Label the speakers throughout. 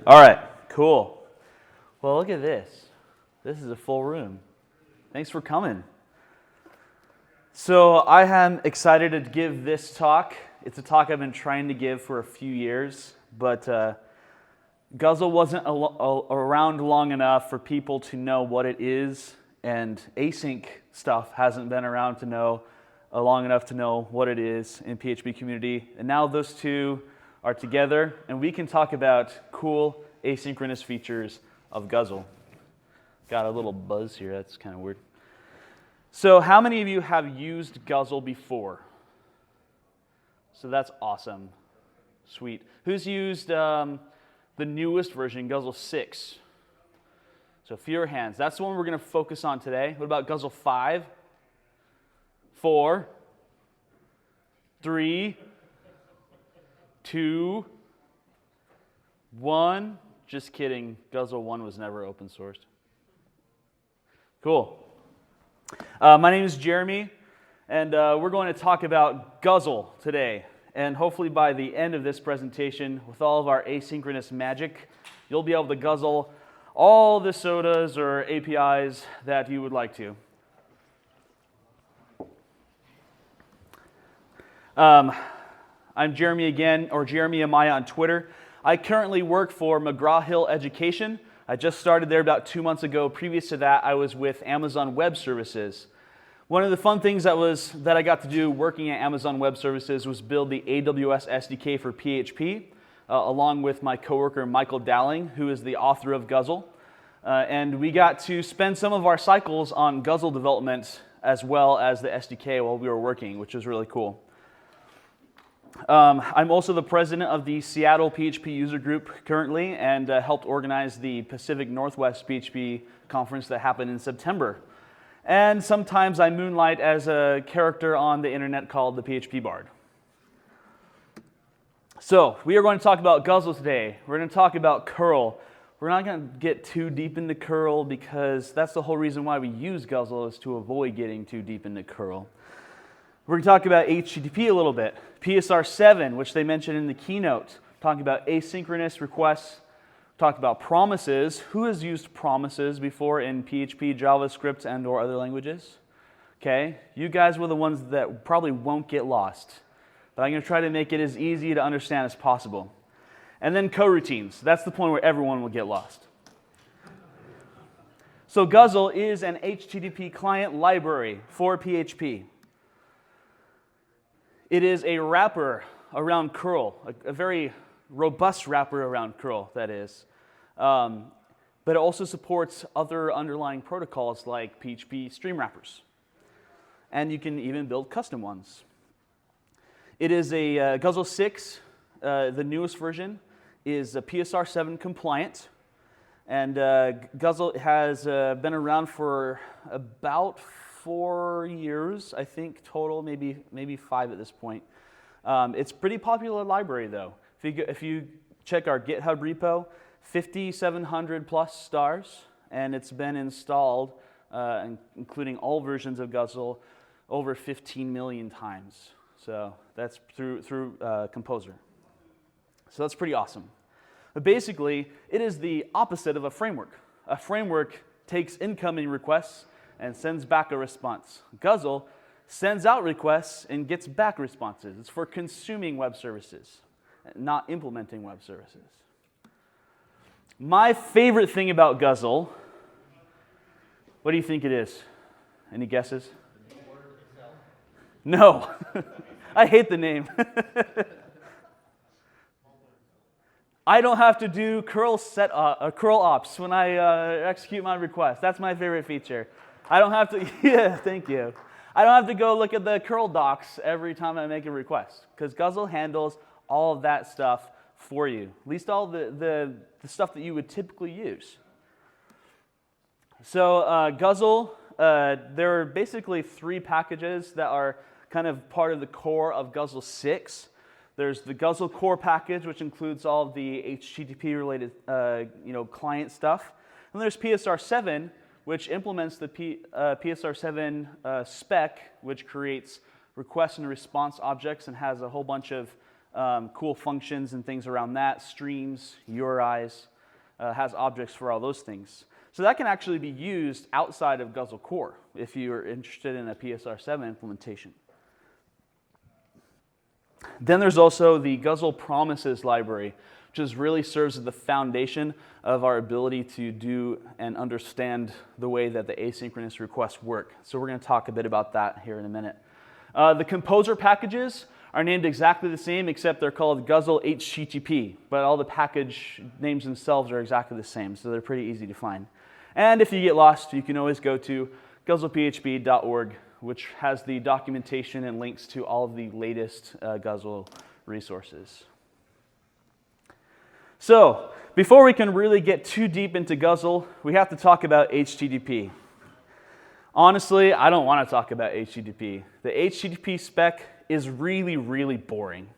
Speaker 1: All right, cool. Well, look at this. This is a full room. Thanks for coming. So I am excited to give this talk. It's a talk I've been trying to give for a few years, but Guzzle wasn't around long enough for people to know what it is, and async stuff hasn't been around to know long enough to know what it is in PHP community. And now those two are together, and we can talk about cool asynchronous features of Guzzle. Got a little buzz here, that's kind of weird. So how many of you have used Guzzle before? So that's awesome. Sweet. Who's used the newest version, Guzzle 6? So fewer hands. That's the one we're going to focus on today. What about Guzzle 5? 4? 3? 2? 1? Just kidding. Guzzle 1 was never open sourced. Cool. My name is Jeremy, and we're going to talk about Guzzle today. And hopefully by the end of this presentation, with all of our asynchronous magic, you'll be able to guzzle all the sodas or APIs that you would like to. I'm Jeremy again, or Jeremy Amaya on Twitter. I currently work for McGraw-Hill Education. I just started there about 2 months ago. Previous to that, I was with Amazon Web Services. One of the fun things that I got to do working at Amazon Web Services was build the AWS SDK for PHP, along with my coworker Michael Dowling, who is the author of Guzzle. And we got to spend some of our cycles on Guzzle development as well as the SDK while we were working, which was really cool. I'm also the president of the Seattle PHP user group currently, and helped organize the Pacific Northwest PHP conference that happened in September. And sometimes I moonlight as a character on the internet called the PHP Bard. So we are going to talk about Guzzle today. We're going to talk about curl. We're not going to get too deep into curl because that's the whole reason why we use Guzzle, is to avoid getting too deep into curl. We're going to talk about HTTP a little bit. PSR-7, which they mentioned in the keynote. Talking about asynchronous requests. Talked about promises. Who has used promises before in PHP, JavaScript, and or other languages? Okay, you guys were the ones that probably won't get lost. But I'm going to try to make it as easy to understand as possible. And then coroutines. That's the point where everyone will get lost. So Guzzle is an HTTP client library for PHP. It is a wrapper around curl, a very robust wrapper around curl, that is. But it also supports other underlying protocols like PHP stream wrappers. And you can even build custom ones. It is a Guzzle 6, the newest version, is a PSR-7 compliant. And Guzzle has been around for about 4 years, I think, total, maybe 5 at this point. It's a pretty popular library, though. If you check our GitHub repo, 5,700 plus stars, and it's been installed, including all versions of Guzzle, over 15 million times. So that's through Composer. So that's pretty awesome. But basically, it is the opposite of a framework. A framework takes incoming requests and sends back a response. Guzzle sends out requests and gets back responses. It's for consuming web services, not implementing web services. My favorite thing about Guzzle, what do you think it is? Any guesses? No. I hate the name. I don't have to do curl ops when I execute my request. That's my favorite feature. I don't have to, yeah, thank you. I don't have to go look at the curl docs every time I make a request, because Guzzle handles all of that stuff for you, at least all the stuff that you would typically use. So Guzzle, there are basically 3 packages that are kind of part of the core of Guzzle 6. There's the Guzzle Core package, which includes all of the HTTP-related client stuff. And there's PSR-7, which implements the PSR-7 spec, which creates request and response objects and has a whole bunch of cool functions and things around that, streams, URIs, has objects for all those things. So that can actually be used outside of Guzzle Core if you're interested in a PSR-7 implementation. Then there's also the Guzzle Promises library, which really serves as the foundation of our ability to do and understand the way that the asynchronous requests work. So we're going to talk a bit about that here in a minute. The composer packages are named exactly the same, except they're called Guzzle HTTP, but all the package names themselves are exactly the same, so they're pretty easy to find. And if you get lost, you can always go to guzzlephp.org, which has the documentation and links to all of the latest Guzzle resources. So, before we can really get too deep into Guzzle, we have to talk about HTTP. Honestly, I don't want to talk about HTTP. The HTTP spec is really, really boring.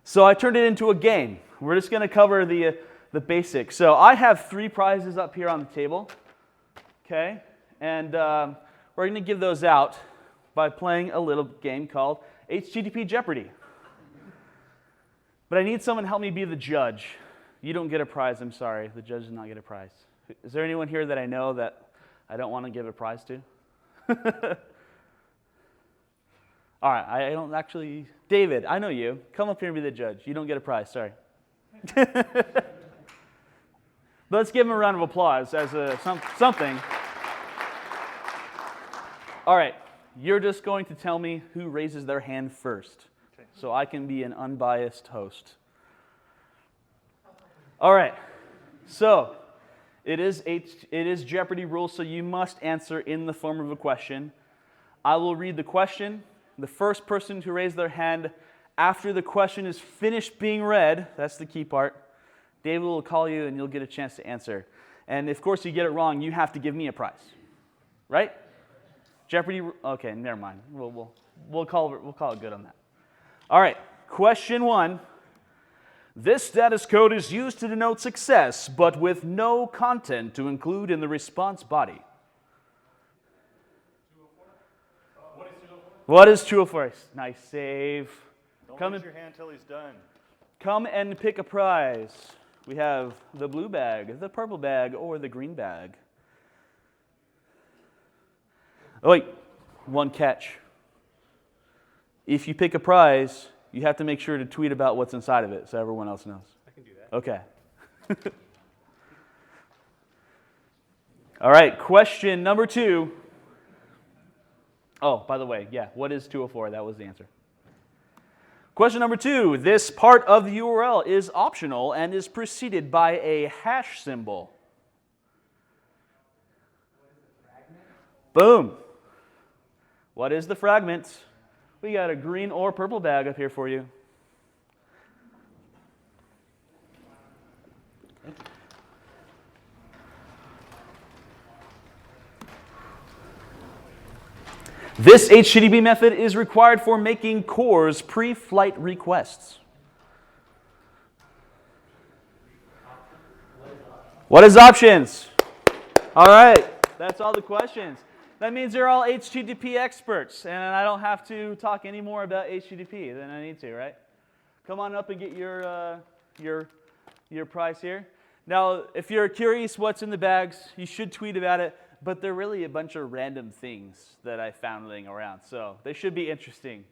Speaker 1: So I turned it into a game. We're just going to cover the basics. So I have 3 prizes up here on the table, okay? And we're going to give those out by playing a little game called HTTP Jeopardy. But I need someone to help me be the judge. You don't get a prize, I'm sorry. The judge does not get a prize. Is there anyone here that I know that I don't want to give a prize to? All right, I don't actually... David, I know you. Come up here and be the judge. You don't get a prize, sorry. But let's give him a round of applause as something. All right, you're just going to tell me who raises their hand first, so I can be an unbiased host. All right, so it is Jeopardy rules, so you must answer in the form of a question. I will read the question. The first person to raise their hand after the question is finished being read, that's the key part, David will call you and you'll get a chance to answer. And of course, you get it wrong, you have to give me a prize. Right? Jeopardy, okay, never mind. We'll call it good on that. All right, question 1. This status code is used to denote success, but with no content to include in the response body. What is 204? Nice save.
Speaker 2: Don't raise your hand until he's done.
Speaker 1: Come and pick a prize. We have the blue bag, the purple bag, or the green bag. Oh wait, one catch. If you pick a prize, you have to make sure to tweet about what's inside of it so everyone else knows.
Speaker 2: I can do that.
Speaker 1: Okay. All right, question number 2. Oh, by the way, yeah, what is 204? That was the answer. Question number 2. This part of the URL is optional and is preceded by a hash symbol. Boom. What is the fragment? We got a green or purple bag up here for you. This HTTP method is required for making cores pre-flight requests. What is options? All right, that's all the questions. That means you're all HTTP experts, and I don't have to talk any more about HTTP than I need to, right? Come on up and get your prize here. Now, if you're curious what's in the bags, you should tweet about it. But they're really a bunch of random things that I found laying around, so they should be interesting.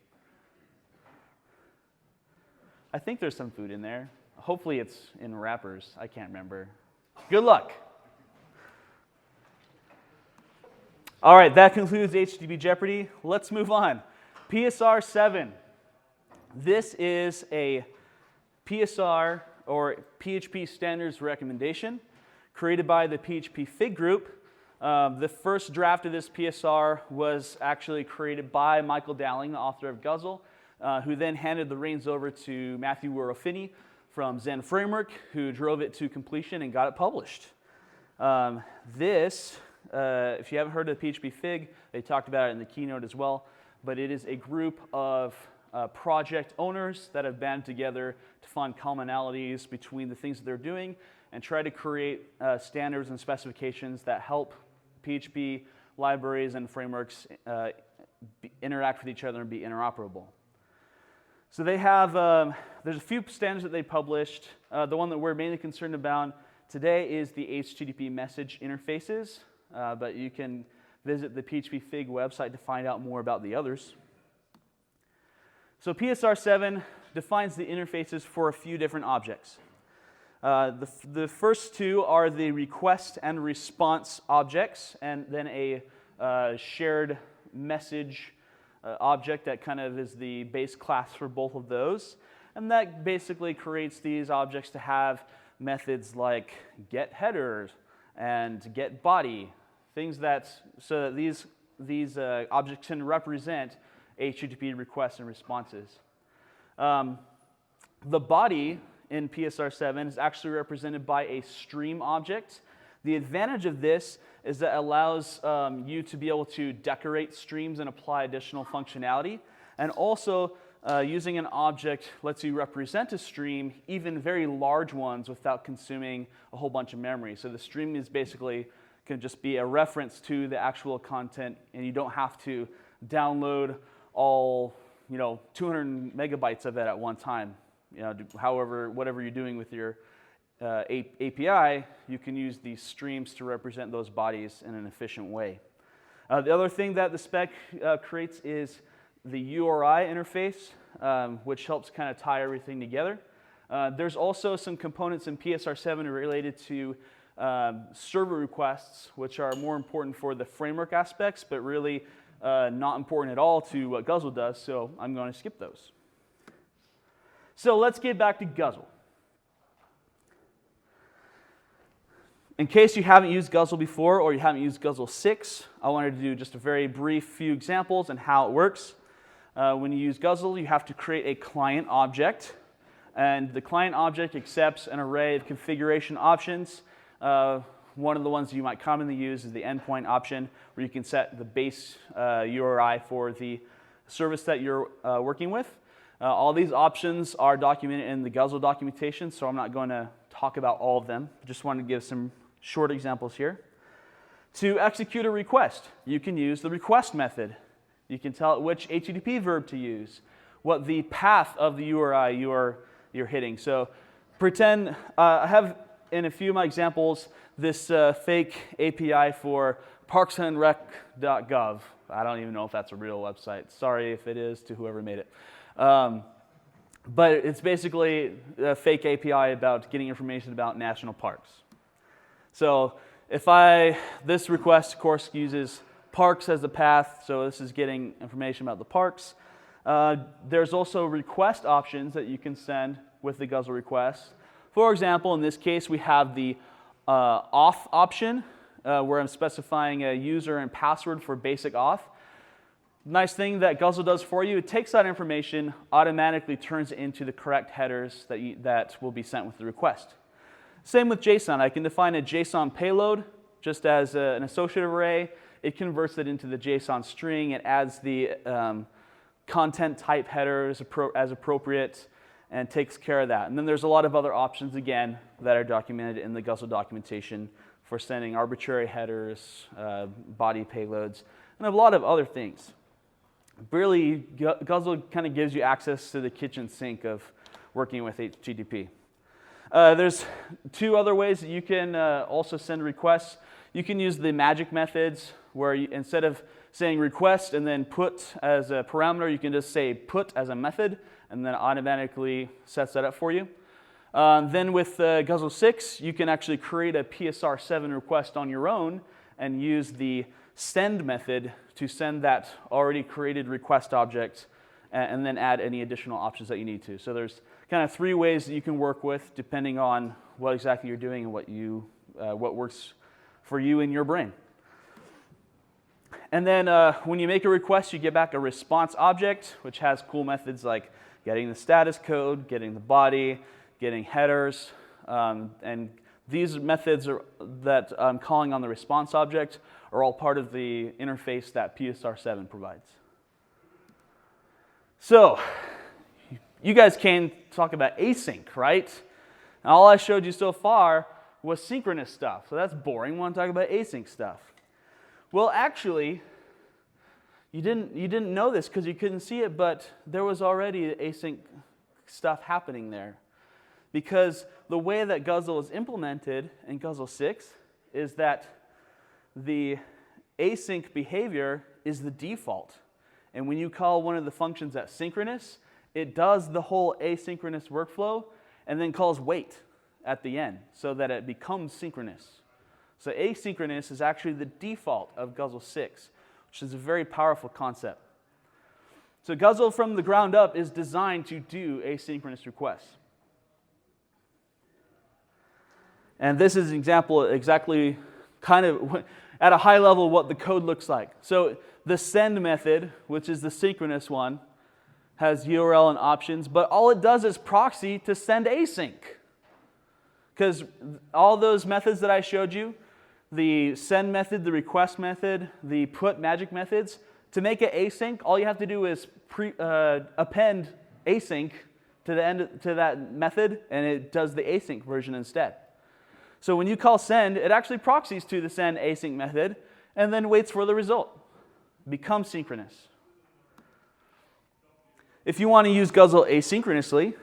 Speaker 1: I think there's some food in there. Hopefully it's in wrappers. I can't remember. Good luck. All right, that concludes HTTP Jeopardy. Let's move on. PSR-7. This is a PSR, or PHP standards recommendation, created by the PHP Fig group. The first draft of this PSR was actually created by Michael Dowling, the author of Guzzle, who then handed the reins over to Matthew Warofini from Zend Framework, who drove it to completion and got it published. If you haven't heard of PHP Fig, they talked about it in the keynote as well, but it is a group of project owners that have banded together to find commonalities between the things that they're doing and try to create standards and specifications that help PHP libraries and frameworks interact with each other and be interoperable. So they have, there's a few standards that they published. The one that we're mainly concerned about today is the HTTP message interfaces, but you can visit the PHP Fig website to find out more about the others. So PSR-7 defines the interfaces for a few different objects. The first two are the request and response objects, and then a shared message object that kind of is the base class for both of those. And that basically creates these objects to have methods like get headers and get body, things that, so that these objects can represent HTTP requests and responses. The body in PSR-7 is actually represented by a stream object. The advantage of this is that it allows you to be able to decorate streams and apply additional functionality. And also, using an object lets you represent a stream, even very large ones, without consuming a whole bunch of memory. So the stream is basically can just be a reference to the actual content, and you don't have to download all 200 megabytes of it at one time. However, whatever you're doing with your API, you can use these streams to represent those bodies in an efficient way. The other thing that the spec creates is the URI interface, which helps kind of tie everything together. There's also some components in PSR-7 related to server requests, which are more important for the framework aspects, but really not important at all to what Guzzle does, so I'm going to skip those. So let's get back to Guzzle. In case you haven't used Guzzle before or you haven't used Guzzle 6, I wanted to do just a very brief few examples on how it works. When you use Guzzle, you have to create a client object, and the client object accepts an array of configuration options. One of the ones you might commonly use is the endpoint option, where you can set the base URI for the service that you're working with. All these options are documented in the Guzzle documentation, so I'm not going to talk about all of them. Just want to give some short examples here. To execute a request, you can use the request method. You can tell it which HTTP verb to use, what the path of the URI you're hitting. So pretend, I have in a few of my examples this fake API for parksandrec.gov. I don't even know if that's a real website. Sorry if it is to whoever made it. But it's basically a fake API about getting information about national parks. So if this request, of course, uses parks as the path, so this is getting information about the parks. There's also request options that you can send with the Guzzle request. For example, in this case, we have the Auth option, where I'm specifying a user and password for basic auth. Nice thing that Guzzle does for you, it takes that information, automatically turns it into the correct headers that will be sent with the request. Same with JSON. I can define a JSON payload just as an associative array. It converts it into the JSON string. It adds the content type headers as appropriate and takes care of that. And then there's a lot of other options, again, that are documented in the Guzzle documentation for sending arbitrary headers, body payloads, and a lot of other things. Really, Guzzle kind of gives you access to the kitchen sink of working with HTTP. There's two other ways that you can also send requests. You can use the magic methods, where instead of saying request and then put as a parameter, you can just say put as a method, and then it automatically sets that up for you. Then with Guzzle 6, you can actually create a PSR-7 request on your own and use the send method to send that already created request object and then add any additional options that you need to. So there's kind of three ways that you can work with depending on what exactly you're doing and what works for you in your brain. And then when you make a request, you get back a response object, which has cool methods like getting the status code, getting the body, getting headers, and these methods that I'm calling on the response object are all part of the interface that PSR-7 provides. So, you guys came to talk about async, right? And all I showed you so far was synchronous stuff, so that's boring. We want to talk about async stuff. Well, actually, you didn't know this because you couldn't see it, but there was already async stuff happening there. Because the way that Guzzle is implemented in Guzzle 6 is that the async behavior is the default. And when you call one of the functions that's synchronous, it does the whole asynchronous workflow and then calls wait at the end so that it becomes synchronous. So asynchronous is actually the default of Guzzle 6, which is a very powerful concept. So Guzzle from the ground up is designed to do asynchronous requests. And this is an example exactly kind of at a high level what the code looks like. So the send method, which is the synchronous one, has URL and options, but all it does is proxy to send async. Because all those methods that I showed you, the send method, the request method, the put magic methods, to make it async, all you have to do is append async to the end to that method, and it does the async version instead. So when you call send, it actually proxies to the send async method and then waits for the result. Becomes synchronous. If you want to use Guzzle asynchronously,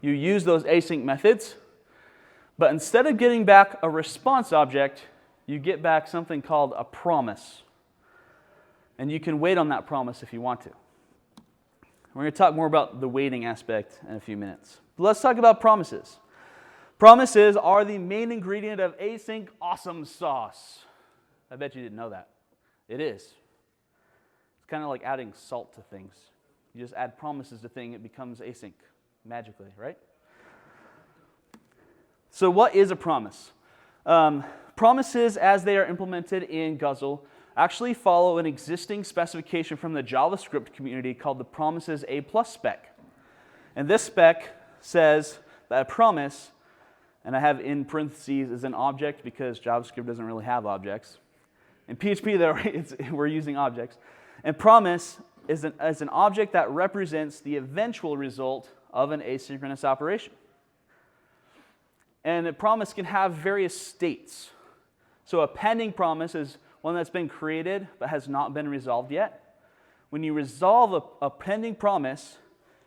Speaker 1: you use those async methods, but instead of getting back a response object, you get back something called a promise. And you can wait on that promise if you want to. We're going to talk more about the waiting aspect in a few minutes. But let's talk about promises. Promises are the main ingredient of async awesome sauce. I bet you didn't know that. It is. It's kind of like adding salt to things. You just add promises to things, it becomes async magically, right? So what is a promise? Promises, as they are implemented in Guzzle, actually follow an existing specification from the JavaScript community called the Promises A+ spec. And this spec says that a promise, and I have in parentheses, is an object because JavaScript doesn't really have objects. In PHP, though, we're using objects. And promise is an object that represents the eventual result of an asynchronous operation. And a promise can have various states. So a pending promise is one that's been created but has not been resolved yet. When you resolve a pending promise,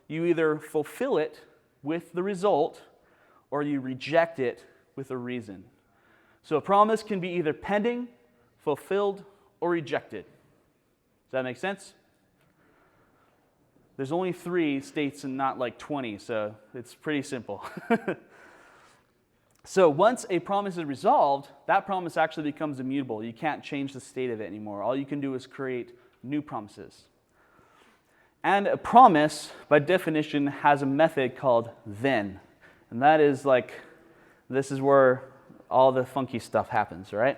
Speaker 1: you either fulfill it with the result or you reject it with a reason. So a promise can be either pending, fulfilled, or rejected. Does that make sense? There's only 3 states and not like 20, so it's pretty simple. So once a promise is resolved, that promise actually becomes immutable. You can't change the state of it anymore. All you can do is create new promises. And a promise, by definition, has a method called then. And that is like, this is where all the funky stuff happens, right?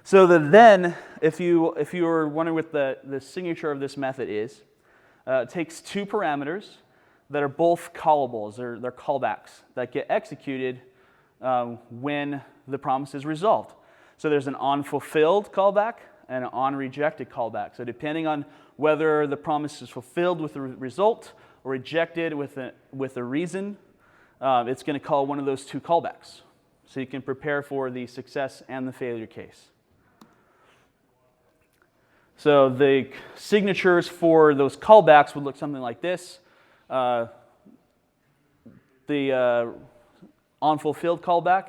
Speaker 1: So the then, if you were wondering what the signature of this method is, it takes 2 parameters that are both callables, or they're callbacks, that get executed when the promise is resolved. So there's an onFulfilled callback and an onRejected callback. So depending on whether the promise is fulfilled with a result or rejected with a reason, it's going to call one of those 2 callbacks. So you can prepare for the success and the failure case. So the signatures for those callbacks would look something like this. The onFulfilled callback,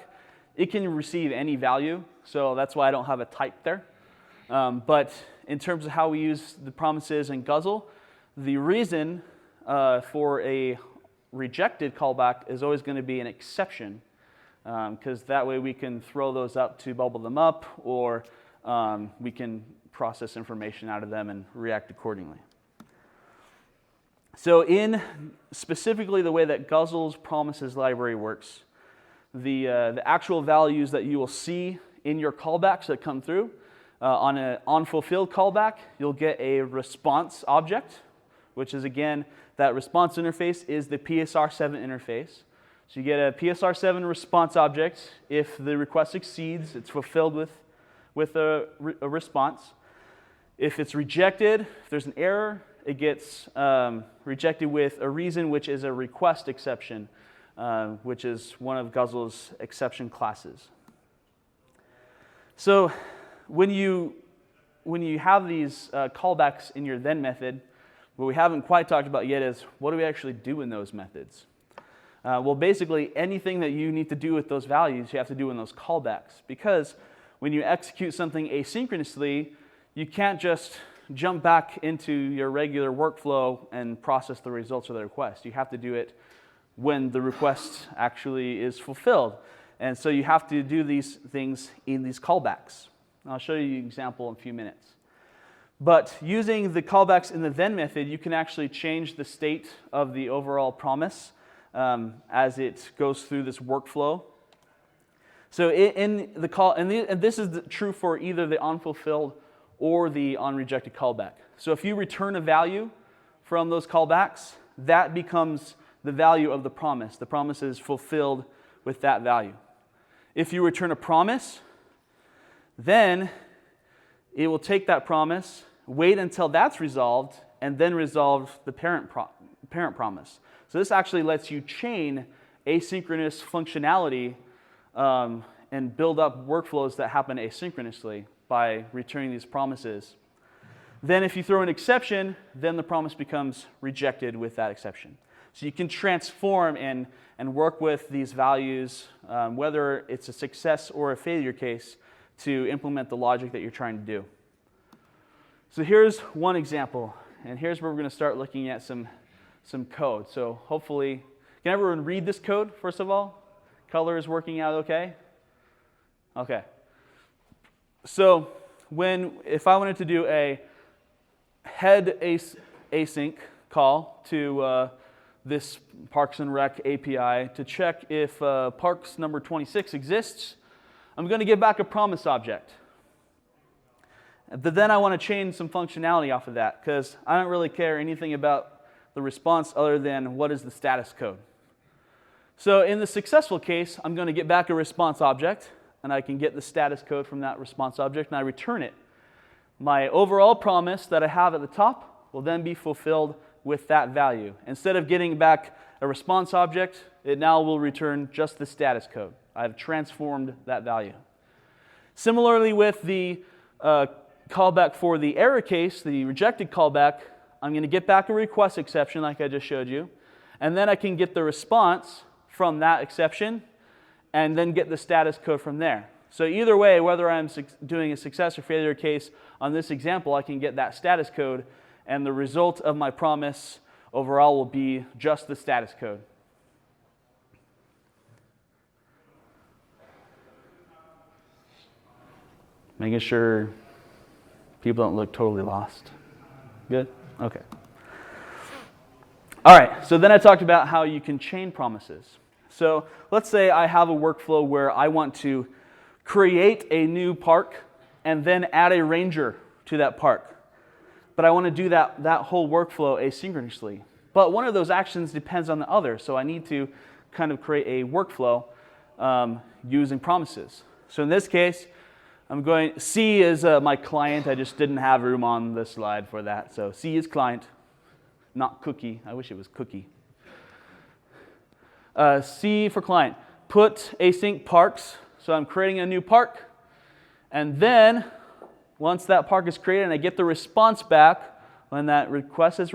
Speaker 1: it can receive any value, so that's why I don't have a type there. But in terms of how we use the promises in Guzzle, the reason for a rejected callback is always going to be an exception, because that way we can throw those up to bubble them up, or we can process information out of them and react accordingly. So in specifically the way that Guzzle's promises library works, the actual values that you will see in your callbacks that come through, on an onFulfilled callback, you'll get a response object, which is, again, that response interface is the PSR-7 interface. So you get a PSR-7 response object. If the request succeeds, it's fulfilled with a response. If it's rejected, if there's an error, it gets rejected with a reason, which is a request exception, which is one of Guzzle's exception classes. So when you when you have these callbacks in your then method, what we haven't quite talked about yet is what do we actually do in those methods? Well, basically anything that you need to do with those values, you have to do in those callbacks. Because when you execute something asynchronously, you can't just jump back into your regular workflow and process the results of the request. You have to do it when the request actually is fulfilled. And so you have to do these things in these callbacks. I'll show you an example in a few minutes. But using the callbacks in the then method, you can actually change the state of the overall promise as it goes through this workflow. So in the call, and this is true for either the onfulfilled or the onrejected callback. So if you return a value from those callbacks, that becomes the value of the promise. The promise is fulfilled with that value. If you return a promise, then it will take that promise, wait until that's resolved, and then resolve the parent promise. So this actually lets you chain asynchronous functionality and build up workflows that happen asynchronously by returning these promises. Then if you throw an exception, then the promise becomes rejected with that exception. So you can transform and work with these values, whether it's a success or a failure case, to implement the logic that you're trying to do. So here's one example, and here's where we're going to start looking at some code. So hopefully, can everyone read this code, first of all? Color is working out okay? Okay. So if I wanted to do a head async call to this Parks and Rec API to check if Parks number 26 exists, I'm going to give back a promise object. But then I want to chain some functionality off of that because I don't really care anything about the response other than what is the status code. So in the successful case, I'm going to get back a response object, and I can get the status code from that response object, and I return it. My overall promise that I have at the top will then be fulfilled with that value. Instead of getting back a response object, it now will return just the status code. I've transformed that value. Similarly with the callback for the error case, the rejected callback, I'm going to get back a request exception like I just showed you, and then I can get the response from that exception and then get the status code from there. So either way, whether I'm doing a success or failure case on this example, I can get that status code, and the result of my promise overall will be just the status code. Making sure people don't look totally lost. Good? Okay. All right, so then I talked about how you can chain promises. So let's say I have a workflow where I want to create a new park and then add a ranger to that park. But I want to do that whole workflow asynchronously. But one of those actions depends on the other, so I need to kind of create a workflow using promises. So in this case, C is my client. I just didn't have room on the slide for that. So C is client, not cookie. I wish it was cookie. C for client. Put async parks. So I'm creating a new park. And then once that park is created and I get the response back when that request is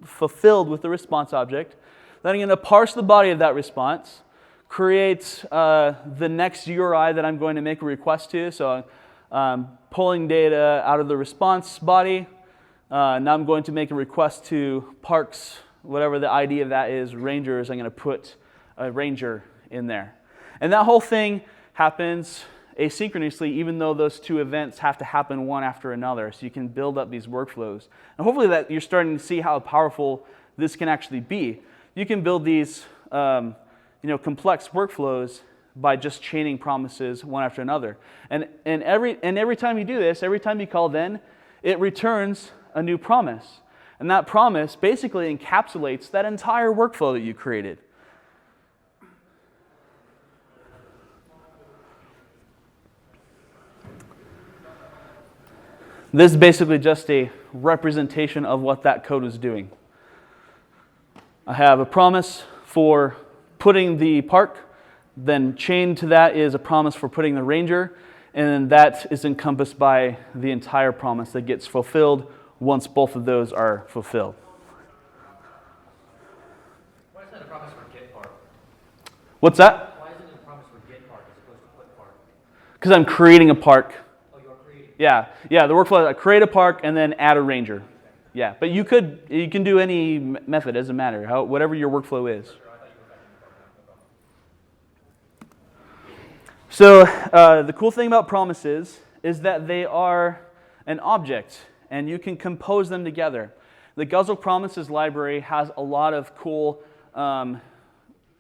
Speaker 1: fulfilled with the response object, then I'm going to parse the body of that response, create the next URI that I'm going to make a request to. So I'm pulling data out of the response body. Now I'm going to make a request to parks, whatever the ID of that is, rangers. I'm going to put a ranger in there. And that whole thing happens asynchronously, even though those two events have to happen one after another. So you can build up these workflows. And hopefully that you're starting to see how powerful this can actually be. You can build these complex workflows by just chaining promises one after another. And every time you do this, every time you call then, it returns a new promise. And that promise basically encapsulates that entire workflow that you created. This is basically just a representation of what that code is doing. I have a promise for putting the park, then chained to that is a promise for putting the ranger, and then that is encompassed by the entire promise that gets fulfilled once both of those are fulfilled.
Speaker 3: Why is that a promise for get part?
Speaker 1: What's that?
Speaker 3: Why isn't it a promise for get part as opposed to put part?
Speaker 1: Because I'm creating a park.
Speaker 3: Oh, you're creating.
Speaker 1: Yeah, the workflow, I create a park and then add a ranger. Yeah, but you can do any method, doesn't matter, whatever your workflow is. So the cool thing about promises is that they are an object, and you can compose them together. The Guzzle Promises library has a lot of cool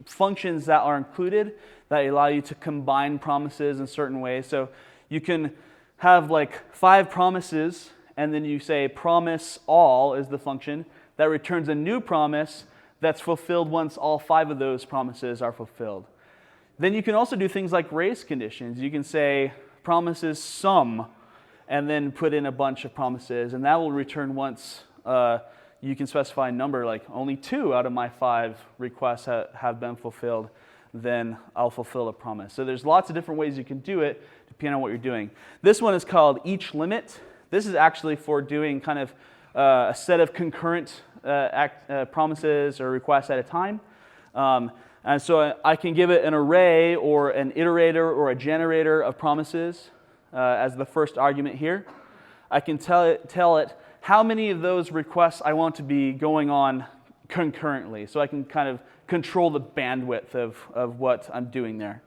Speaker 1: functions that are included that allow you to combine promises in certain ways. So you can have like 5 promises, and then you say promise all is the function that returns a new promise that's fulfilled once all 5 of those promises are fulfilled. Then you can also do things like race conditions. You can say promises sum, and then put in a bunch of promises, and that will return once you can specify a number, like only 2 out of my 5 requests have been fulfilled, then I'll fulfill a promise. So there's lots of different ways you can do it, depending on what you're doing. This one is called each limit. This is actually for doing kind of a set of concurrent promises or requests at a time. And so I can give it an array or an iterator or a generator of promises as the first argument here. I can tell it how many of those requests I want to be going on concurrently. So I can kind of control the bandwidth of what I'm doing there.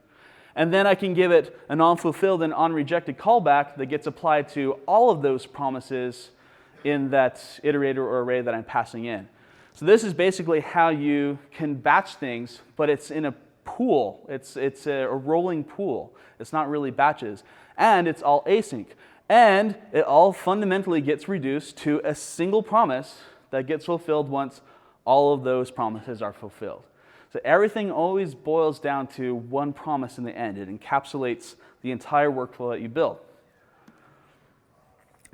Speaker 1: And then I can give it an unfulfilled and unrejected callback that gets applied to all of those promises in that iterator or array that I'm passing in. So this is basically how you can batch things, but it's in a pool. It's a rolling pool. It's not really batches. And it's all async. And it all fundamentally gets reduced to a single promise that gets fulfilled once all of those promises are fulfilled. So everything always boils down to one promise in the end. It encapsulates the entire workflow that you build.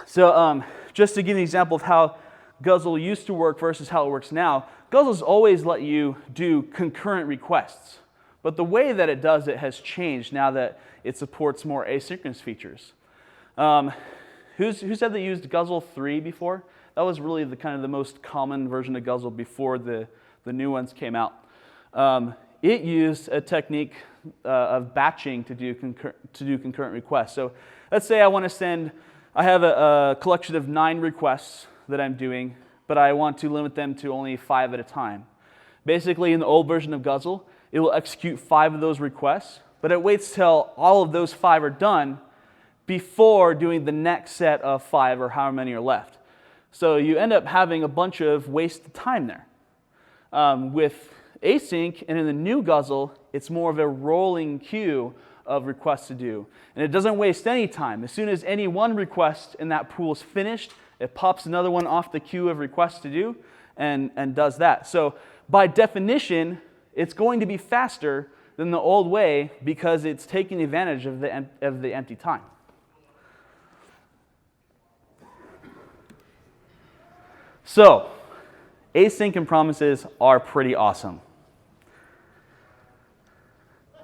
Speaker 1: So just to give you an example of how Guzzle used to work versus how it works now, Guzzles always let you do concurrent requests. But the way that it does it has changed now that it supports more asynchronous features. Who said they used Guzzle 3 before? That was really the kind of the most common version of Guzzle before the new ones came out. It used a technique of batching to do concurrent requests. So let's say I have a collection of 9 requests that I'm doing, but I want to limit them to only 5 at a time. Basically, in the old version of Guzzle, it will execute 5 of those requests, but it waits till all of those 5 are done before doing the next set of 5 or however many are left. So you end up having a bunch of wasted time there. With async and in the new Guzzle, it's more of a rolling queue of requests to do. And it doesn't waste any time. As soon as any one request in that pool is finished, it pops another one off the queue of requests to do and does that. So by definition, it's going to be faster than the old way because it's taking advantage of the empty time. So async and promises are pretty awesome.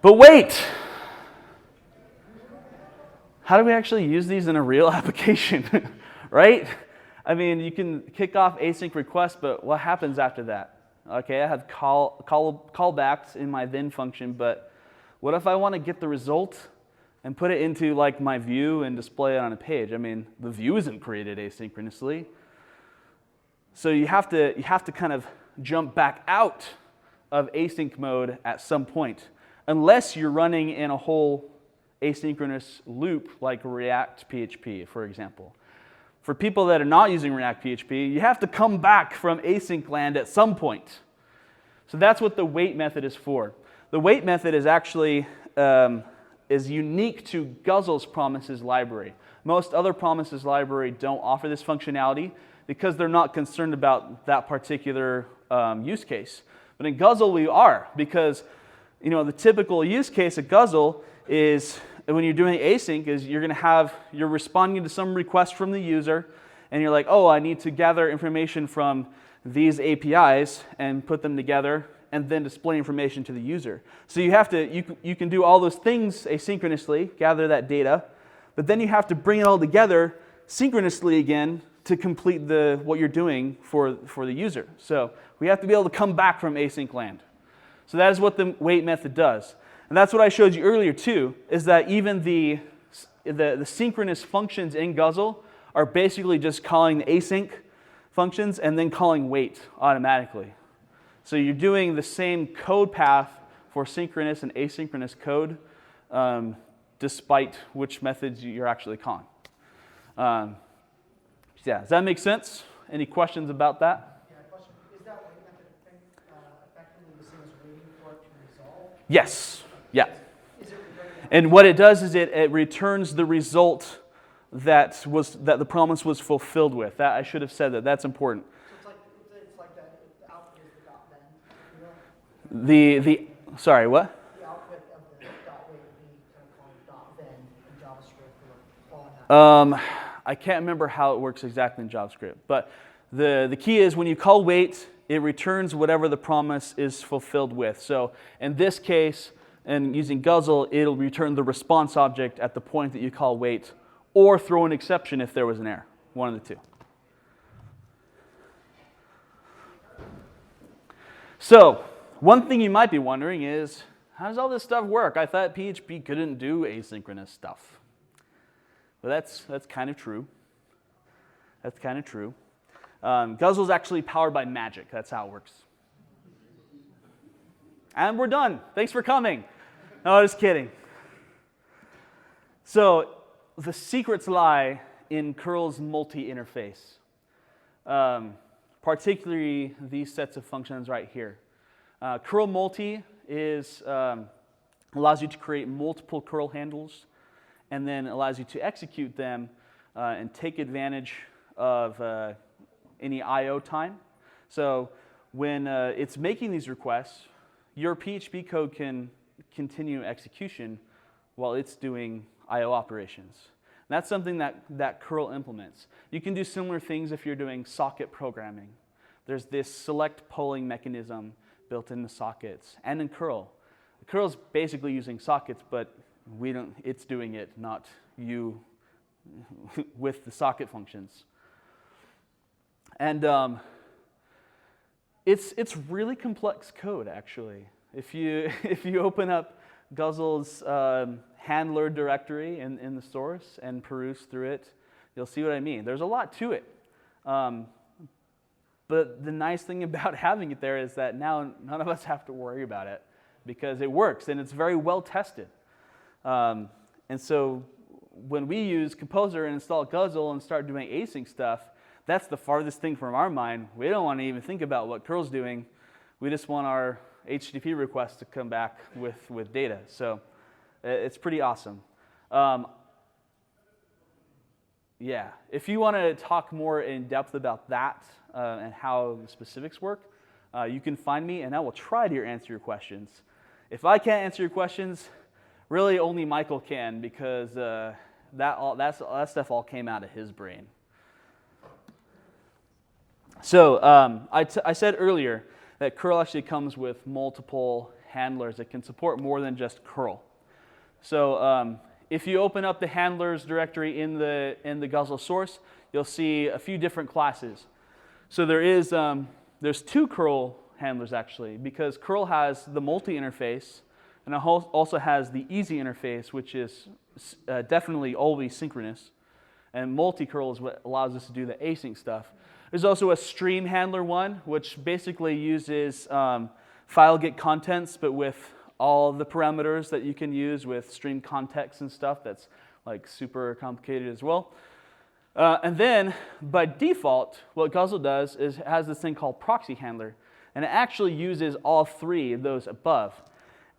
Speaker 1: But wait! How do we actually use these in a real application, right? I mean, you can kick off async requests, but what happens after that? Okay, I have callbacks in my then function, but what if I want to get the result and put it into like my view and display it on a page? I mean, the view isn't created asynchronously. So you have to kind of jump back out of async mode at some point, unless you're running in a whole asynchronous loop like React PHP, for example. For people that are not using React PHP, you have to come back from async land at some point. So that's what the wait method is for. The wait method is actually is unique to Guzzle's promises library. Most other promises library don't offer this functionality because they're not concerned about that particular use case. But in Guzzle we are, because the typical use case of Guzzle is when you're doing async is you're responding to some request from the user, and you're like, oh, I need to gather information from these APIs and put them together and then display information to the user. So you can do all those things asynchronously, gather that data, but then you have to bring it all together synchronously again to complete what you're doing for the user. So we have to be able to come back from async land. So that is what the wait method does. And that's what I showed you earlier too, is that even the synchronous functions in Guzzle are basically just calling the async functions and then calling wait automatically. So you're doing the same code path for synchronous and asynchronous code despite which methods you're actually calling. Yeah, does that make sense? Any questions about that?
Speaker 4: Yeah, question. Is that wait method effectively the same as waiting for it to resolve?
Speaker 1: Yes. Yeah.
Speaker 4: Is it regarding
Speaker 1: And what it does is it returns the result that the promise was fulfilled with. That I should have said that. That's important.
Speaker 4: so it's like that the output is the dot then, you know?
Speaker 1: Sorry, what?
Speaker 4: The output of the dot wait would be kind of called dot then in JavaScript or calling that.
Speaker 1: I can't remember how it works exactly in JavaScript, but the key is when you call wait, it returns whatever the promise is fulfilled with. So in this case, and using Guzzle, it'll return the response object at the point that you call wait, or throw an exception if there was an error, one of the two. So one thing you might be wondering is, how does all this stuff work? I thought PHP couldn't do asynchronous stuff. Well, that's kind of true. That's kind of true. Guzzle is actually powered by magic. That's how it works. And we're done. Thanks for coming. No, just kidding. So the secrets lie in curl's multi-interface, particularly these sets of functions right here. Curl multi allows you to create multiple curl handles and then allows you to execute them and take advantage of any I/O time. So when it's making these requests, your PHP code can continue execution while it's doing I/O operations. And that's something that curl implements. You can do similar things if you're doing socket programming. There's this select polling mechanism built into sockets and in curl. Curl's basically using sockets, but it's doing it, not you with the socket functions. And it's really complex code, actually. If you open up Guzzle's handler directory in the source and peruse through it, you'll see what I mean. There's a lot to it. But the nice thing about having it there is that now none of us have to worry about it because it works and it's very well tested. And so when we use Composer and install Guzzle and start doing async stuff, that's the farthest thing from our mind. We don't want to even think about what curl's doing. We just want our HTTP requests to come back with data. So it's pretty awesome. Yeah, if you want to talk more in depth about that and how the specifics work, you can find me and I will try to answer your questions. If I can't answer your questions, really only Michael can because that stuff all came out of his brain. So I said earlier that curl actually comes with multiple handlers that can support more than just curl. So if you open up the handlers directory in the Guzzle source, you'll see a few different classes. So there's two curl handlers actually, because curl has the multi-interface and it also has the easy interface, which is definitely always synchronous. And multi-curl is what allows us to do the async stuff. There's also a stream handler one, which basically uses file get contents, but with all the parameters that you can use with stream context and stuff. That's like super complicated as well. And then by default, what Guzzle does is it has this thing called proxy handler, and it actually uses all three of those above.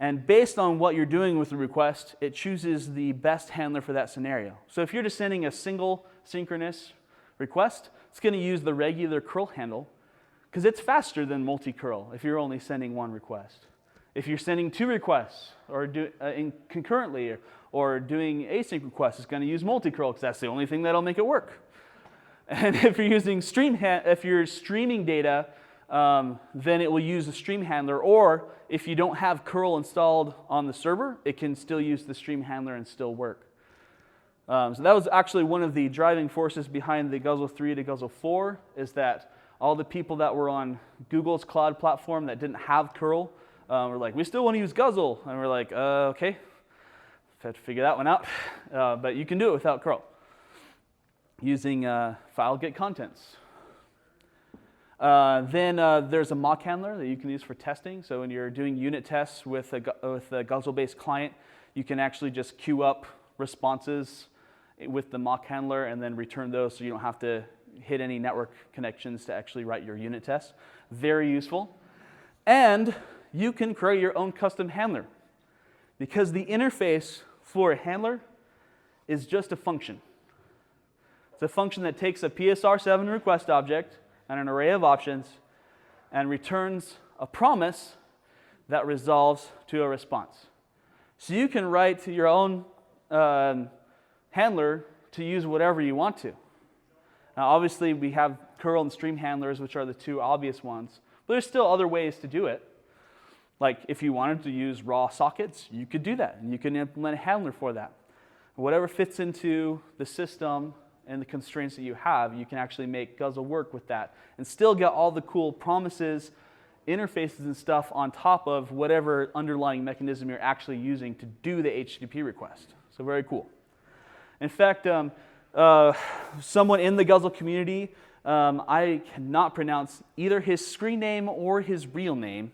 Speaker 1: And based on what you're doing with the request, it chooses the best handler for that scenario. So if you're just sending a single synchronous request, it's going to use the regular curl handle because it's faster than multi-curl if you're only sending one request. If you're sending two requests or concurrently or doing async requests, it's going to use multi-curl because that's the only thing that'll make it work. And if you're using if you're streaming data, then it will use the stream handler. Or if you don't have curl installed on the server, it can still use the stream handler and still work. So that was actually one of the driving forces behind the Guzzle 3 to Guzzle 4, is that all the people that were on Google's cloud platform that didn't have curl were like, we still want to use Guzzle. And we're like, okay, have to figure that one out. But you can do it without curl using file get contents. Then there's a mock handler that you can use for testing. So when you're doing unit tests with a Guzzle-based client, you can actually just queue up responses with the mock handler and then return those so you don't have to hit any network connections to actually write your unit tests. Very useful. And you can create your own custom handler because the interface for a handler is just a function. It's a function that takes a PSR-7 request object and an array of options and returns a promise that resolves to a response. So you can write your own handler to use whatever you want to. Now obviously we have curl and stream handlers, which are the two obvious ones, but there's still other ways to do it. Like if you wanted to use raw sockets, you could do that, and you can implement a handler for that. Whatever fits into the system and the constraints that you have, you can actually make Guzzle work with that and still get all the cool promises, interfaces and stuff on top of whatever underlying mechanism you're actually using to do the HTTP request. So very cool. In fact, someone in the Guzzle community, I cannot pronounce either his screen name or his real name,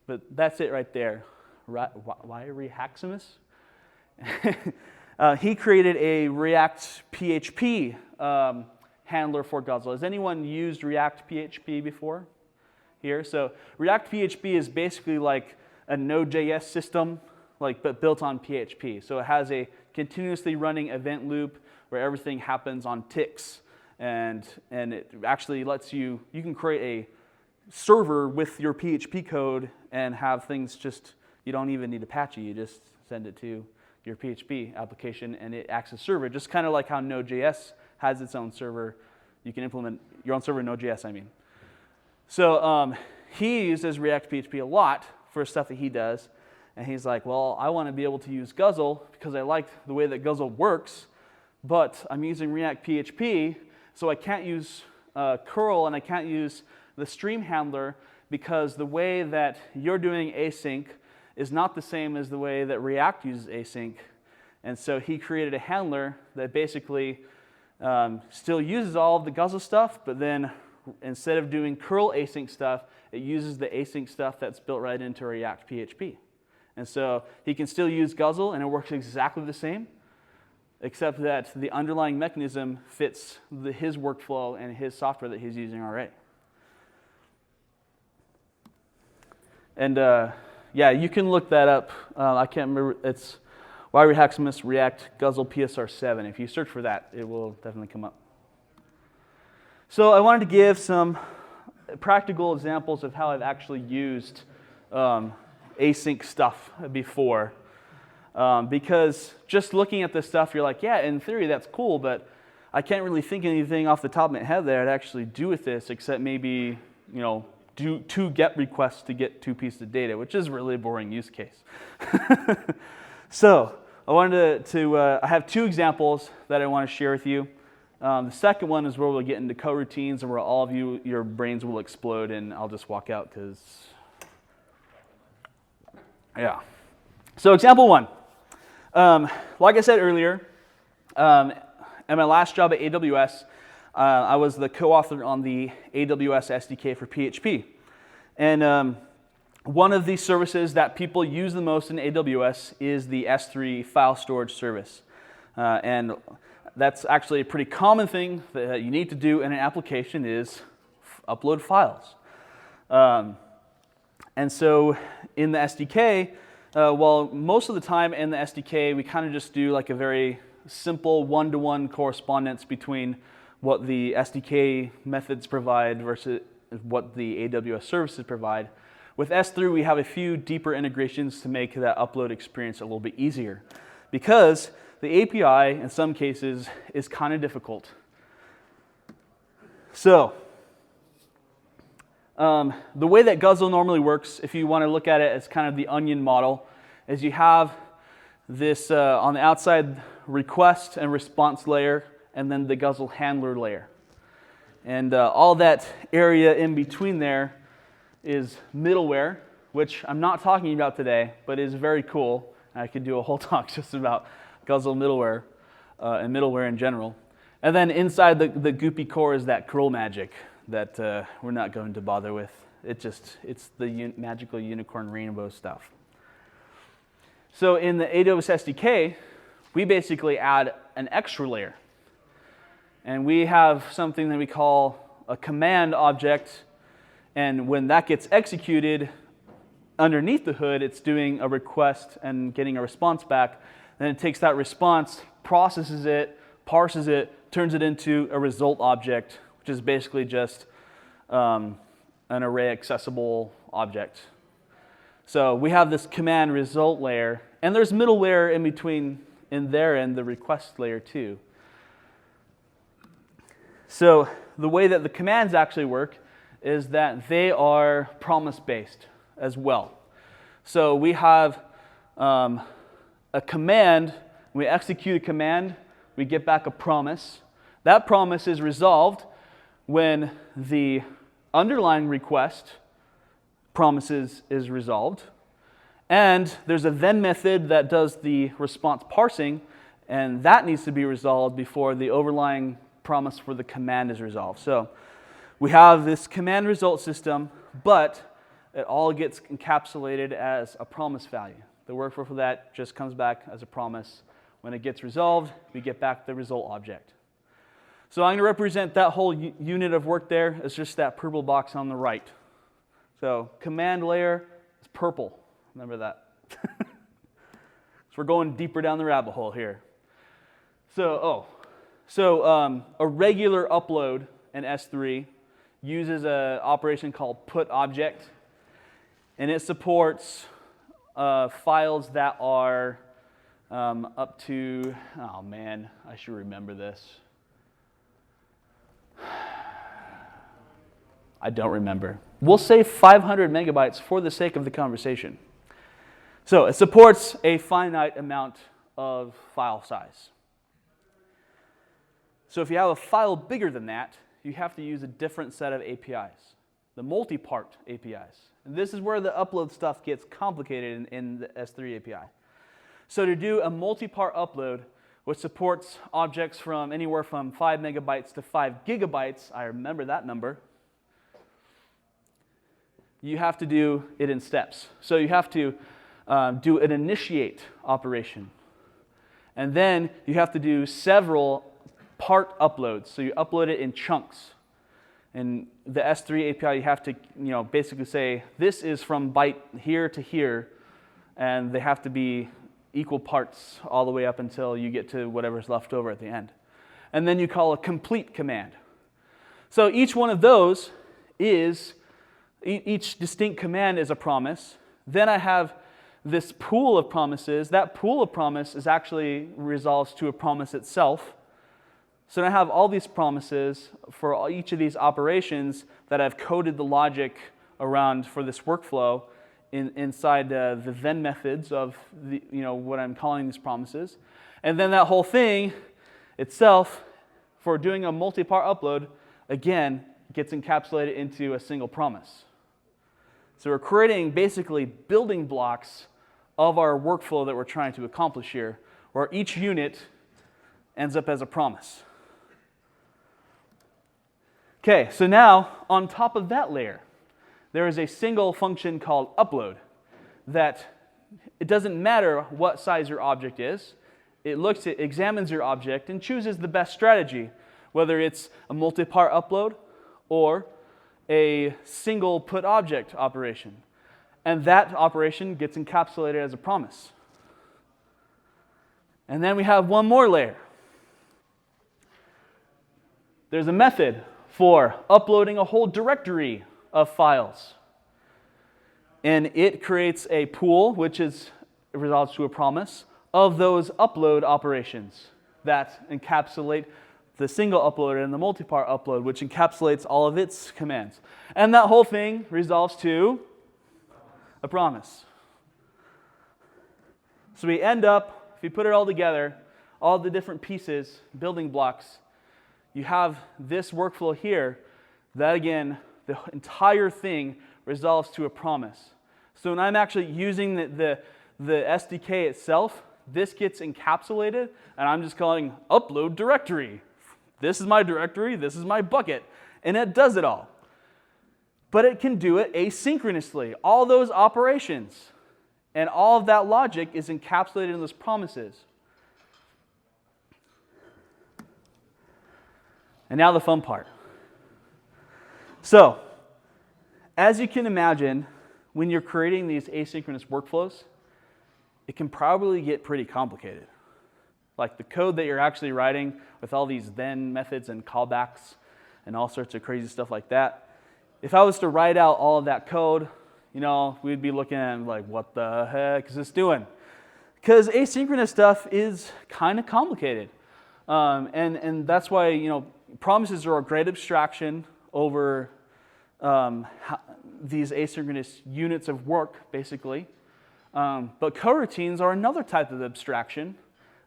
Speaker 1: but that's it right there. Rehaximus? He created a React PHP handler for Guzzle. Has anyone used React PHP before here? So React PHP is basically like a Node.js system, but built on PHP. So it has a continuously running event loop where everything happens on ticks, and it actually lets you can create a server with your PHP code and have things just, you don't even need Apache, you just send it to your PHP application and it acts as server, just kind of like how Node.js has its own server. You can implement your own server in Node.js, I mean. So he uses React PHP a lot for stuff that he does, and he's like, well, I want to be able to use Guzzle because I like the way that Guzzle works, but I'm using React PHP, so I can't use curl and I can't use the stream handler because the way that you're doing async is not the same as the way that React uses async. And so he created a handler that basically still uses all of the Guzzle stuff, but then instead of doing curl async stuff, it uses the async stuff that's built right into React PHP. And so he can still use Guzzle and it works exactly the same, except that the underlying mechanism fits his workflow and his software that he's using already. And yeah, you can look that up. I can't remember. It's Rehaximus React Guzzle PSR-7. If you search for that, it will definitely come up. So I wanted to give some practical examples of how I've actually used async stuff before. Because just looking at this stuff, you're like, yeah, in theory that's cool, but I can't really think of anything off the top of my head that I'd actually do with this, except maybe, do 2 GET requests to get 2 pieces of data, which is really a boring use case. So I wanted to I have 2 examples that I want to share with you. The second one is where we'll get into coroutines and where all of your brains will explode, and I'll just walk out because, yeah. So example 1. Like I said earlier, at my last job at AWS, I was the co-author on the AWS SDK for PHP. And one of the services that people use the most in AWS is the S3 file storage service. And that's actually a pretty common thing that you need to do in an application is upload files. And so in the SDK, well, most of the time in the SDK, we kind of just do like a very simple one-to-one correspondence between what the SDK methods provide versus what the AWS services provide. With S3, we have a few deeper integrations to make that upload experience a little bit easier, because the API, in some cases, is kind of difficult. So, the way that Guzzle normally works, if you want to look at it as kind of the onion model, is you have this on the outside request and response layer, and then the Guzzle handler layer. And all that area in between there is middleware, which I'm not talking about today, but is very cool. I could do a whole talk just about Guzzle middleware and middleware in general. And then inside the goopy core is that curl magic that we're not going to bother with. It's the magical unicorn rainbow stuff. So in the Aws SDK, we basically add an extra layer. And we have something that we call a command object. And when that gets executed, underneath the hood, it's doing a request and getting a response back. Then it takes that response, processes it, parses it, turns it into a result object, which is basically just an array accessible object. So we have this command result layer, and there's middleware in between in there and the request layer too. So the way that the commands actually work is that they are promise-based as well. So we have a command, we execute a command, we get back a promise. That promise is resolved when the underlying request promises is resolved. And there's a then method that does the response parsing, and that needs to be resolved before the overlying promise for the command is resolved. So we have this command result system, but it all gets encapsulated as a promise value. The workflow for that just comes back as a promise. When it gets resolved, we get back the result object. So I'm going to represent that whole unit of work there as just that purple box on the right. So command layer is purple. Remember that. So we're going deeper down the rabbit hole here. So a regular upload in S3 uses an operation called put object, and it supports files that are up to, oh man, I should remember this. I don't remember. We'll say 500 megabytes for the sake of the conversation. So it supports a finite amount of file size. So if you have a file bigger than that, you have to use a different set of APIs, the multi-part APIs. And this is where the upload stuff gets complicated in the S3 API. So to do a multi-part upload, which supports objects from anywhere from 5 megabytes to 5 gigabytes, I remember that number, you have to do it in steps. So you have to do an initiate operation. And then you have to do several part uploads. So you upload it in chunks. In the S3 API, you have to basically say, this is from byte here to here, and they have to be equal parts all the way up until you get to whatever's left over at the end. And then you call a complete command. So each one of those is, each distinct command is a promise. Then I have this pool of promises. That pool of promise is actually resolves to a promise itself. So I have all these promises for each of these operations that I've coded the logic around for this workflow inside the then methods of what I'm calling these promises. And then that whole thing itself, for doing a multi-part upload, again, gets encapsulated into a single promise. So we're creating basically building blocks of our workflow that we're trying to accomplish here, where each unit ends up as a promise. Okay, so now on top of that layer, there is a single function called upload that it doesn't matter what size your object is. It examines your object and chooses the best strategy, whether it's a multi-part upload or a single put object operation. And that operation gets encapsulated as a promise. And then we have one more layer. There's a method for uploading a whole directory of files. And it creates a pool, which resolves to a promise, of those upload operations that encapsulate the single upload and the multi-part upload, which encapsulates all of its commands. And that whole thing resolves to a promise. So we end up, if you put it all together, all the different pieces, building blocks, you have this workflow here that, again, the entire thing resolves to a promise. So when I'm actually using the SDK itself, this gets encapsulated, and I'm just calling upload directory. This is my directory, this is my bucket, and it does it all. But it can do it asynchronously, all those operations. And all of that logic is encapsulated in those promises. And now the fun part. So, as you can imagine, when you're creating these asynchronous workflows, it can probably get pretty complicated. Like the code that you're actually writing with all these then methods and callbacks and all sorts of crazy stuff like that. If I was to write out all of that code, we'd be looking at like, what the heck is this doing? Because asynchronous stuff is kind of complicated. And that's why, promises are a great abstraction over these asynchronous units of work, basically. But coroutines are another type of abstraction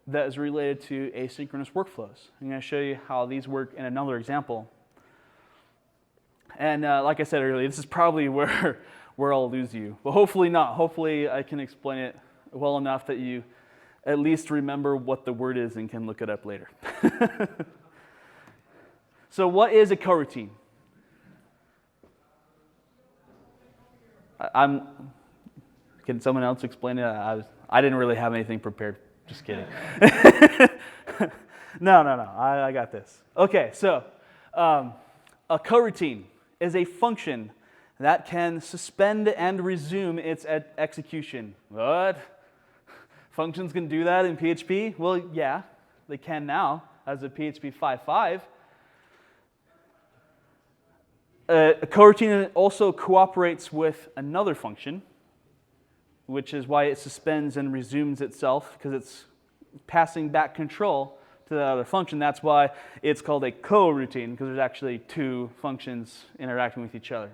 Speaker 1: that is related to asynchronous workflows. I'm going to show you how these work in another example. And like I said earlier, this is probably where I'll lose you. But hopefully not. Hopefully I can explain it well enough that you at least remember what the word is and can look it up later. So what is a coroutine? Can someone else explain it? I didn't really have anything prepared. Just kidding. No. I got this. Okay, so a coroutine is a function that can suspend and resume its execution. What? Functions can do that in PHP? Well, yeah, they can now as of PHP 5.5. A coroutine also cooperates with another function, which is why it suspends and resumes itself, because it's passing back control to the other function. That's why it's called a coroutine, because there's actually two functions interacting with each other.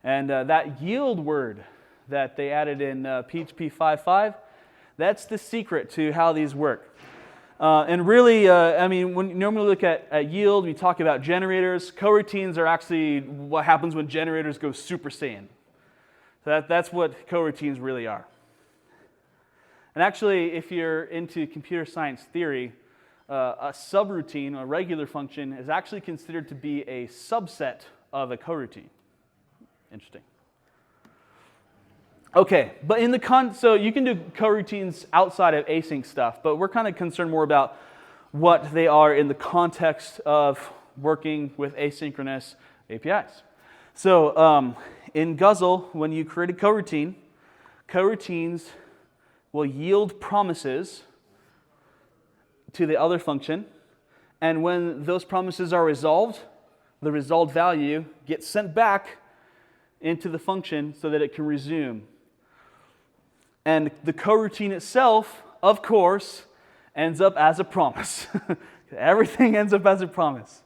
Speaker 1: And that yield word that they added in PHP 5.5, that's the secret to how these work. And really, when you normally look at yield, we talk about generators. Coroutines are actually what happens when generators go Super Saiyan. So that's what coroutines really are. And actually, if you're into computer science theory, a subroutine, a regular function, is actually considered to be a subset of a coroutine. Interesting. Okay, but so you can do coroutines outside of async stuff, but we're kind of concerned more about what they are in the context of working with asynchronous APIs. So in Guzzle, when you create a coroutine, coroutines will yield promises to the other function, and when those promises are resolved, the resolved value gets sent back into the function so that it can resume. And the coroutine itself, of course, ends up as a promise. Everything ends up as a promise.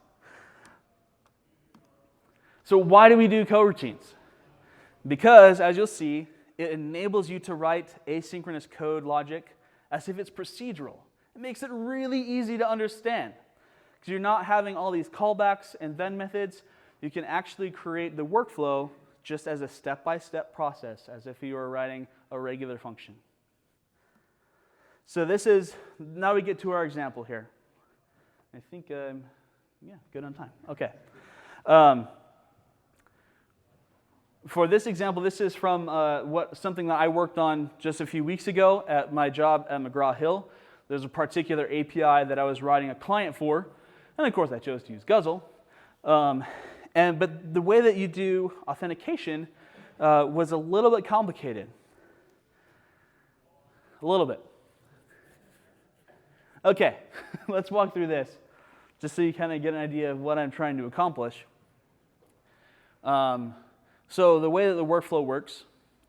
Speaker 1: So why do we do coroutines? Because, as you'll see, it enables you to write asynchronous code logic as if it's procedural. It makes it really easy to understand. Because you're not having all these callbacks and then methods. You can actually create the workflow just as a step-by-step process, as if you were writing a regular function. So now we get to our example here. I think, good on time. Okay. For this example, this is from something that I worked on just a few weeks ago at my job at McGraw-Hill. There's a particular API that I was writing a client for, and of course I chose to use Guzzle. But the way that you do authentication was a little bit complicated. A little bit. Okay, let's walk through this, just so you kind of get an idea of what I'm trying to accomplish. So the way that the workflow works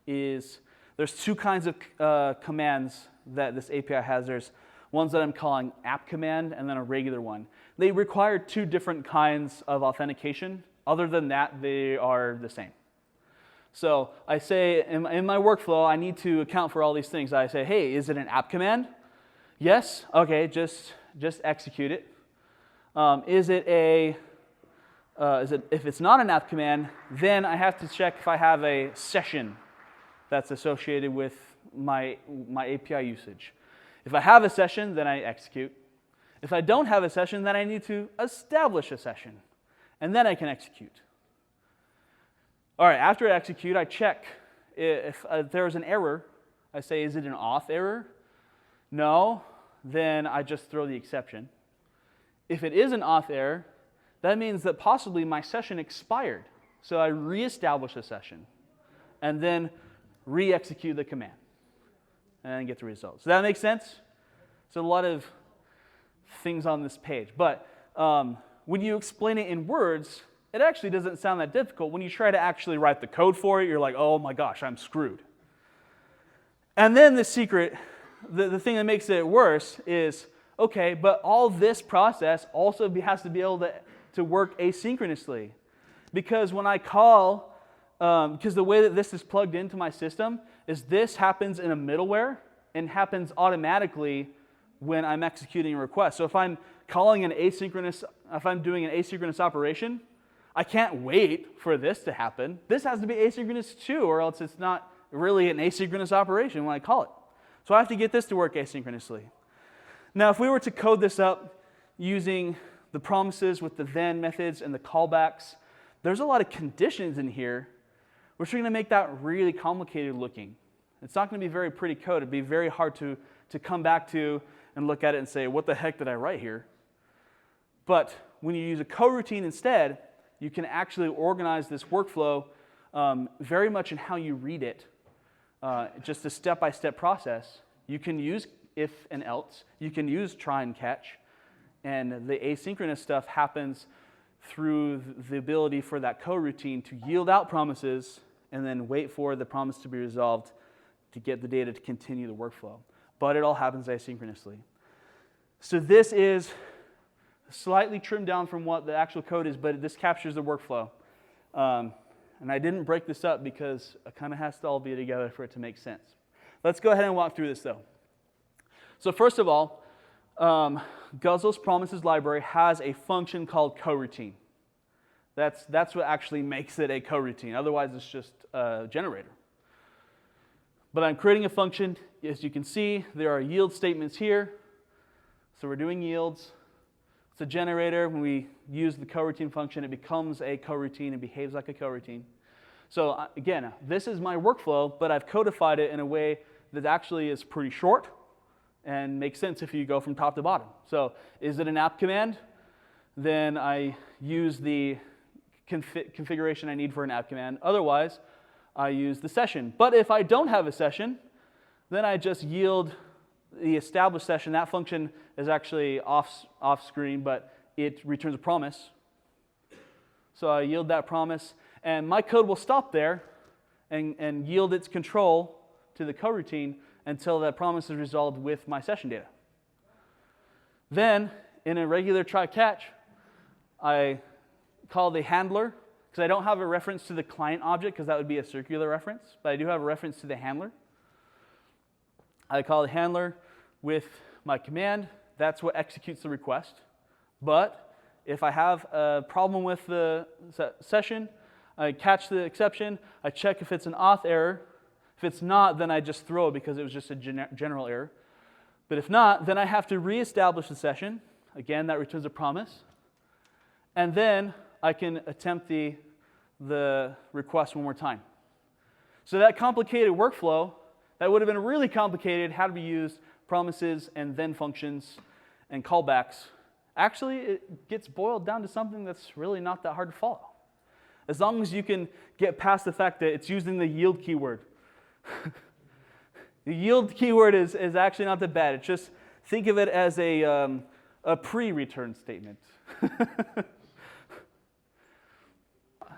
Speaker 1: is there's two kinds of commands that this API has. There's ones that I'm calling app command and then a regular one. They require two different kinds of authentication. Other than that, they are the same. So I say in my workflow, I need to account for all these things. I say, hey, is it an app command? Yes, okay, just execute it. If it's not an app command, then I have to check if I have a session that's associated with my API usage. If I have a session, then I execute. If I don't have a session, then I need to establish a session, and then I can execute. All right, after I execute, I check if there's an error. I say, is it an auth error? No, then I just throw the exception. If it is an auth error, that means that possibly my session expired. So I reestablish a session, and then re-execute the command, and get the result. Does that make sense? So a lot of things on this page. But when you explain it in words, it actually doesn't sound that difficult. When you try to actually write the code for it, you're like, oh my gosh, I'm screwed. And then the secret, the thing that makes it worse is, okay, but all this process also has to be able to work asynchronously. Because when I call, because the way that this is plugged into my system is this happens in a middleware and happens automatically when I'm executing a request. So if I'm calling if I'm doing an asynchronous operation, I can't wait for this to happen. This has to be asynchronous too, or else it's not really an asynchronous operation when I call it. So I have to get this to work asynchronously. Now, if we were to code this up using the promises with the then methods and the callbacks, there's a lot of conditions in here, which are going to make that really complicated looking. It's not going to be very pretty code. It'd be very hard to come back to and look at it and say, what the heck did I write here? But when you use a coroutine instead, you can actually organize this workflow very much in how you read it. Just a step-by-step process. You can use if and else. You can use try and catch. And the asynchronous stuff happens through the ability for that coroutine to yield out promises and then wait for the promise to be resolved to get the data to continue the workflow. But it all happens asynchronously. So this is slightly trimmed down from what the actual code is, but this captures the workflow. And I didn't break this up because it kind of has to all be together for it to make sense. Let's go ahead and walk through this though. So first of all, Guzzle's Promises library has a function called coroutine. That's what actually makes it a coroutine. Otherwise, it's just a generator. But I'm creating a function. As you can see, there are yield statements here. So we're doing yields. It's a generator. When we use the coroutine function, it becomes a coroutine and behaves like a coroutine. So again, this is my workflow, but I've codified it in a way that actually is pretty short and makes sense if you go from top to bottom. So is it an app command? Then I use the configuration I need for an app command. Otherwise, I use the session. But if I don't have a session, then I just yield the established session. That function is actually off screen, but it returns a promise. So I yield that promise, and my code will stop there and yield its control to the coroutine until that promise is resolved with my session data. Then, in a regular try-catch, I call the handler, because I don't have a reference to the client object, because that would be a circular reference, but I do have a reference to the handler. I call the handler with my command. That's what executes the request. But if I have a problem with the session, I catch the exception. I check if it's an auth error. If it's not, then I just throw it because it was just a general error. But if not, then I have to reestablish the session. Again, that returns a promise. And then I can attempt the request one more time. So that complicated workflow, that would have been really complicated had we used promises and then functions and callbacks. Actually, it gets boiled down to something that's really not that hard to follow. As long as you can get past the fact that it's using the yield keyword. The yield keyword is actually not that bad. It's just, think of it as a pre-return statement.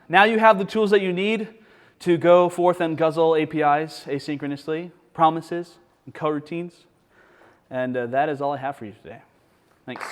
Speaker 1: Now you have the tools that you need to go forth and guzzle APIs asynchronously, promises, and coroutines. And that is all I have for you today. Thanks.